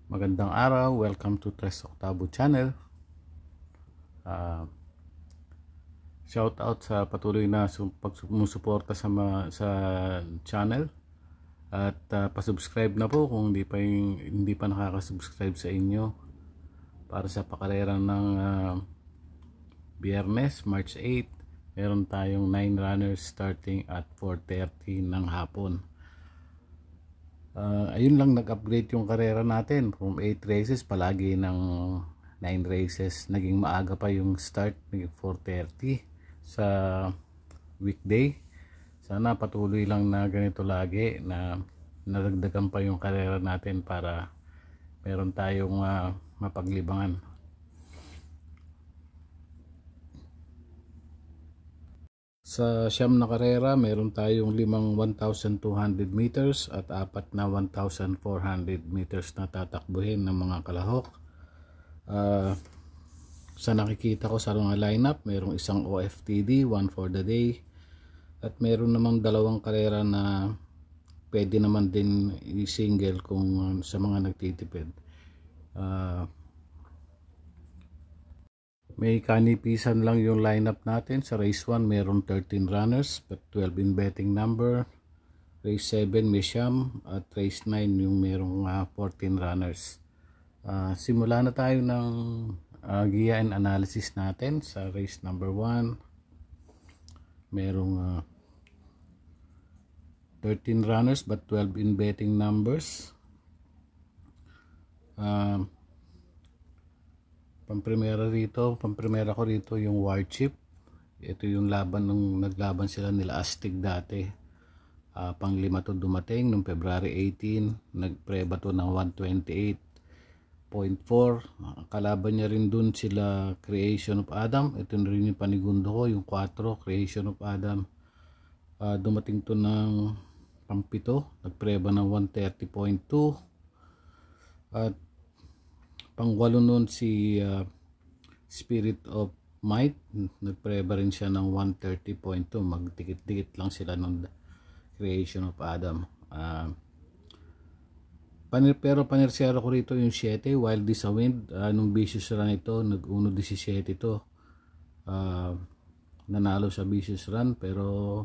Magandang araw, welcome to Tres Octavo channel. Shout out sa patuloy na sumusuporta sa channel at pa-subscribe na po kung hindi pa nakaka-subscribe sa inyo para sa pakarera ng Biyernes, March 8. Meron tayong 9 runners starting at 4:30 ng hapon. Ayun lang, nag-upgrade yung karera natin from 8 races palagi ng 9 races. Naging maaga pa yung start, naging 4:30 sa weekday. Sana patuloy lang na ganito lagi, na nadagdagan pa yung karera natin para meron tayong mapaglibangan. Sa siyam na karera, meron tayong 5 1,200 meters at 4 na 1,400 meters na tatakbuhin ng mga kalahok. Sa nakikita ko sa mga lineup, merong isang OFTD, one for the day, at meron namang dalawang karera na pwede naman din i-single kung sa mga nagtitipid. May kanipisan lang yung lineup natin. Sa race 1 meron 13 runners but 12 in betting number. Race 7 may siyam at race 9 yung merong 14 runners. Simula na tayo ng giya and analysis natin. Sa race number 1 merong 13 runners but 12 in betting numbers. Pamprimera ko rito yung War Chip. Ito yung laban nung naglaban sila nila Astig dati. Pang-5 to dumating nung February 18. Nagpreba to ng 128.4. Kalaban niya rin dun sila Creation of Adam. Ito rin yung panigundo ko, yung 4 Creation of Adam. Dumating to ng pang-7. Nagpreba ng 130.2. At pang-8 nun si Spirit of Might, nagpreba rin siya ng 130.2. Magdikit-dikit lang sila ng Creation of Adam. Pero panirsero ko rito yung 7 Wild is a Wind. Nung vicious run ito, nag-1.17 ito. Nanalo sa vicious run pero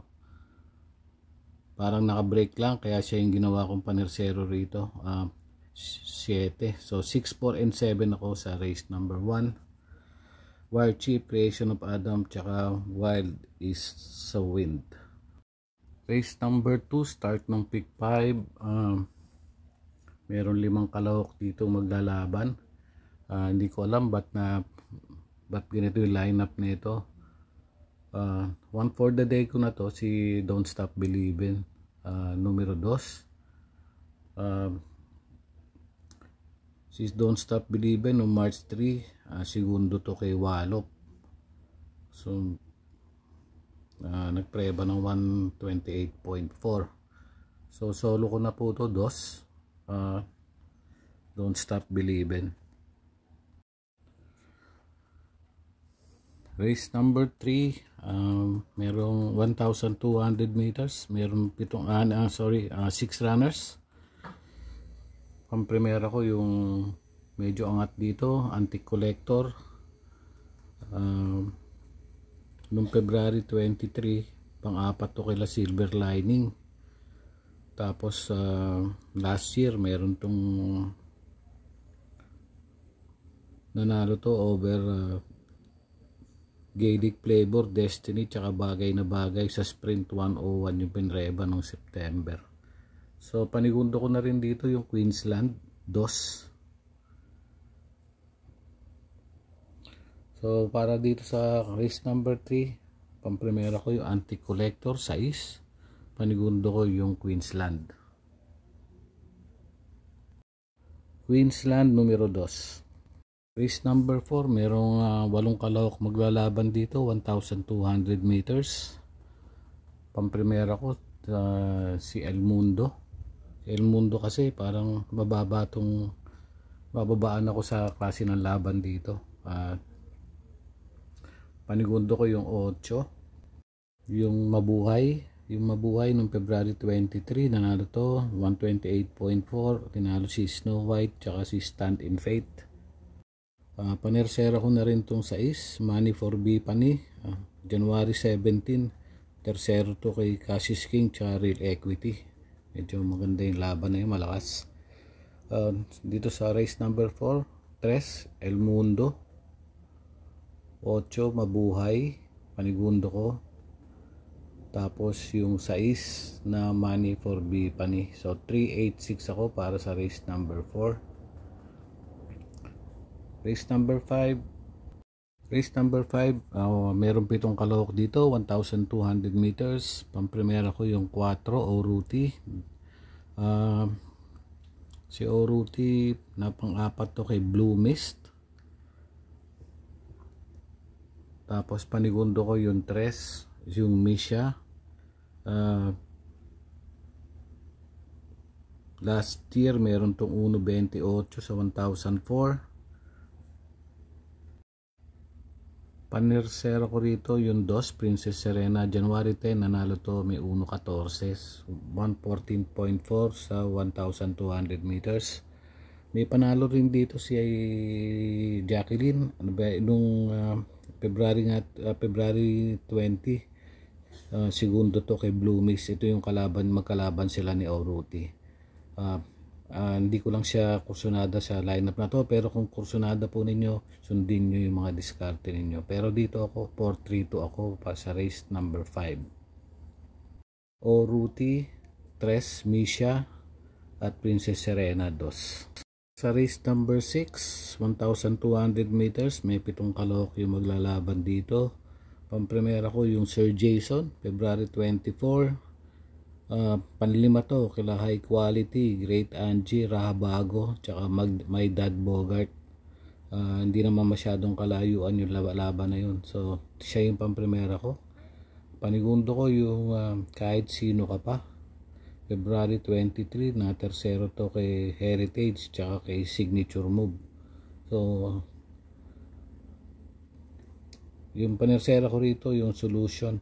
parang naka-break lang, kaya siya yung ginawa kong panirsero rito. 7. So 6, 4, and 7 ako sa race number 1. War Chip, Creation of Adam, tsaka Wild is a Wind. Race number 2, start ng pick 5. Meron 5 kalahok dito maglalaban. Hindi ko alam ba't ganito yung lineup nito. One for the day ko na to, si Don't Stop Believin', numero 2. Si Don't Stop Believin' noong March 3, segundo to kay Wallop. So nagpreba ng 128.4. So solo ko na po to, 2. Don't Stop Believin'. Race number 3, merong 1,200 meters, meron 6 runners. Pamprimera ko yung medyo angat dito, Antique Collector. Noong February 23, pang-4 to kila Silver Lining. Tapos last year meron tong nanalo to over Gaelic Flavor, Destiny, tsaka Bagay na Bagay sa Sprint 101 yung pinreba noong September. So panigundo ko na rin dito yung Queensland 2. So para dito sa race number 3, pamprimera ko yung Antique Collector 6. Panigundo ko yung Queensland. Queensland numero 2. Race number 4, merong 8 kalahok maglalaban dito, 1,200 meters. Pamprimera ko si El Mundo. El Mundo kasi parang bababaan ako sa klase ng laban dito. Panigundo ko yung 8, yung Mabuhay, Yung mabuhay nung February 23, nanalo to 128.4, tinalo si Snow White tsaka si Stand in Faith. Panersera ko na rin tong 6, Money for B Pani, January 17, tersero to kay Cassius King tsaka Real Equity. Medyo maganda yung laban na yun, malakas. Dito sa race number 4, 3, El Mundo, 8, Mabuhay, Panigundo ko. Tapos yung 6 na Money for B Pani. So 386 ako para sa race number 4. Race number 5. Race number 5, meron 7 kalahok dito, 1,200 meters. Pampremera ko yung 4, Oruti. Si Oruti na pang-apat to kay Blue Mist. Tapos Panigundo ko yung 3, yung Misha. Last year meron tong 1.28 sa 1,004. Panersera ko rito yung 2, Princess Serena, January 10, nanalo to, may 1.14, 114.4 sa 1,200 meters. May panalo rin dito si Jacqueline, ano ba, nung February 20, segundo to kay Blue Mix. Ito yung magkalaban sila ni Oruti. Hindi ko lang siya kursunada sa lineup na to, pero kung kursunada po ninyo, sundin nyo yung mga diskarte ninyo. Pero dito ako 4-3-2 ako pa sa race number 5. Oruti, 3, Misha at Princess Serena 2. Sa race number 6, 1,200 meters, may 7 kalahok yung maglalaban dito. Pampremera ko yung Sir Jason, February 24. Panlima to kila High Quality, Great Angie, Rahabago, tsaka My Dad Bogart. Hindi naman masyadong kalayuan yung laban na yun. So siya yung pampremera ko. Panigundo ko yung Kahit Sino Ka Pa, February 23, na tersero to kay Heritage tsaka kay Signature Move. So yung panersera ko rito yung Solution,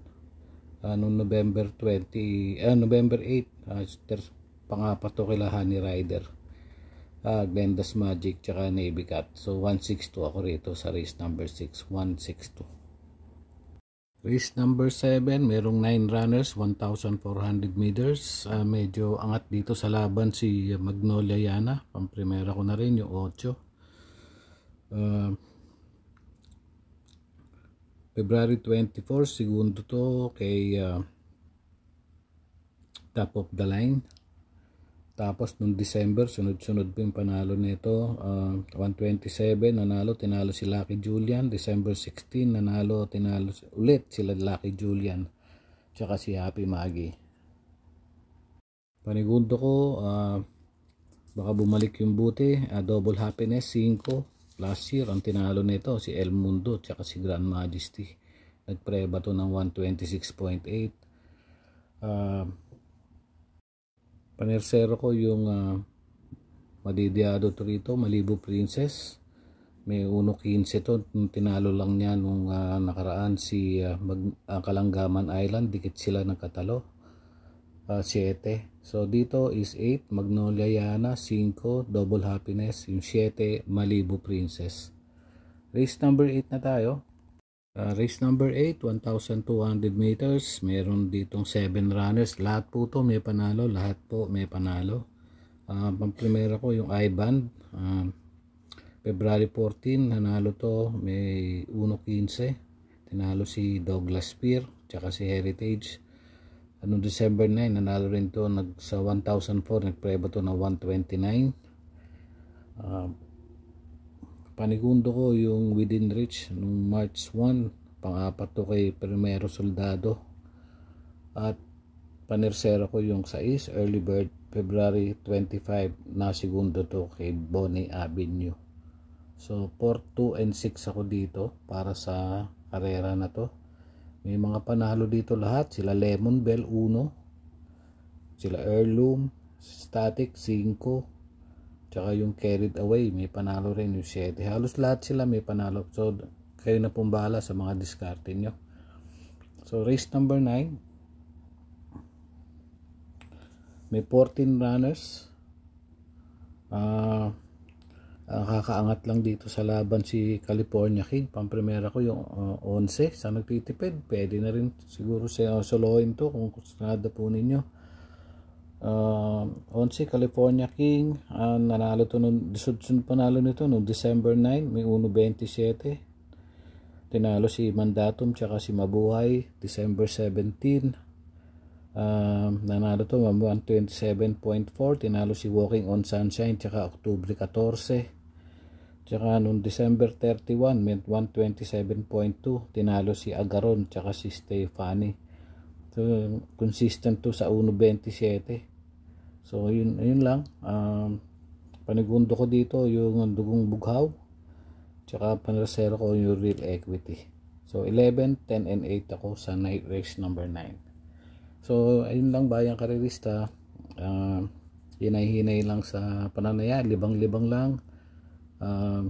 noong November 8, pang-apat to kila Honey Rider, Glenda's Magic tsaka Navy Cat. So 162 ako rito sa race number 6, 162. Race number 7, merong 9 runners, 1,400 meters. Medyo angat dito sa laban si Magnolia Yana. Pamprimera ko na rin yung 8. February 24, segundo to kay Top of the Line. Tapos nung December, sunod-sunod po yung panalo nito. 127 nanalo, tinalo si Lucky Julian. December 16 nanalo, tinalo ulit sila Lucky Julian tsaka si Happy Maggie. Panigundo ko, baka bumalik yung buti. Double Happiness 5. Last year ang tinalo nito si El Mundo tsaka si Grand Majesty. Nagpreba to ng 126.8. Panersero ko yung Madidiado to rito, Malibu Princess. May 1.15 to, tinalo lang niya nung nakaraan si Kalanggaman Island, dikit sila nagkatalo. 7. So dito is 8, Magnolia Yana, 5, Double Happiness, yung 7, Malibu Princess. Race number 8 na tayo. Race number 8, 1,200 meters. Meron ditong 7 runners. Lahat po to may panalo. Lahat po may panalo. Pangprimera ko yung I-Band. February 14, nanalo to. May 1.15. Tinalo si Douglas Spear. Tsaka si Heritage. Anong December 9, nanalo rin to. Sa 1,004, nagpreba to na 129. Panigundo ko yung Within Reach nung March 1, pang-apat to kay Primero Soldado. At panersera ko yung 6, Early Bird, February 25, na segundo to kay Bonnie Avenue. So 4, 2, and 6 ako dito para sa karera na to. May mga panalo dito lahat, sila Lemon Bell 1, sila Heirloom, Static 5, tsaka yung Carried Away may panalo rin yung 7. Halos lahat sila may panalo. So kayo na pong bahala sa mga diskarte nyo. So race number 9, May 14 runners. Kakaangat lang dito sa laban si California King. Pamprimera ko yung 11. Sa nagtitipid, pwede na rin siguro solohin to kung gusto po ninyo. 11 California King. Nanalo to sunod panalo nito noong December 9. May 1.27. Tinalo si Mandatum tsaka si Mabuhay December 17. Nanalo to 127.4. Tinalo si Walking on Sunshine tsaka Octubre 14. Tsaka noong December 31 may 127.2. Tinalo si Agaron tsaka si Stefani. So consistent to sa 1.27. So yun lang. Panigundo ko dito yung Dugong Bughaw tsaka panresero ko yung Real Equity. So 11, 10 and 8 ako sa night race number 9. So ayun lang bayang karerista, hinay-hinay lang sa pananaya, libang-libang lang.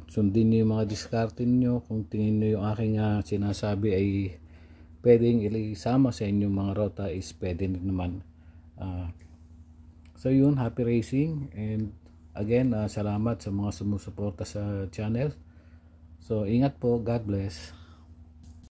Sundin nyo yung mga diskarte nyo. Kung tingin nyo yung aking sinasabi ay pwedeng isama sa inyong mga rota is pwede naman. So yun, happy racing, and again salamat sa mga sumusuporta sa channel. So ingat po, God bless.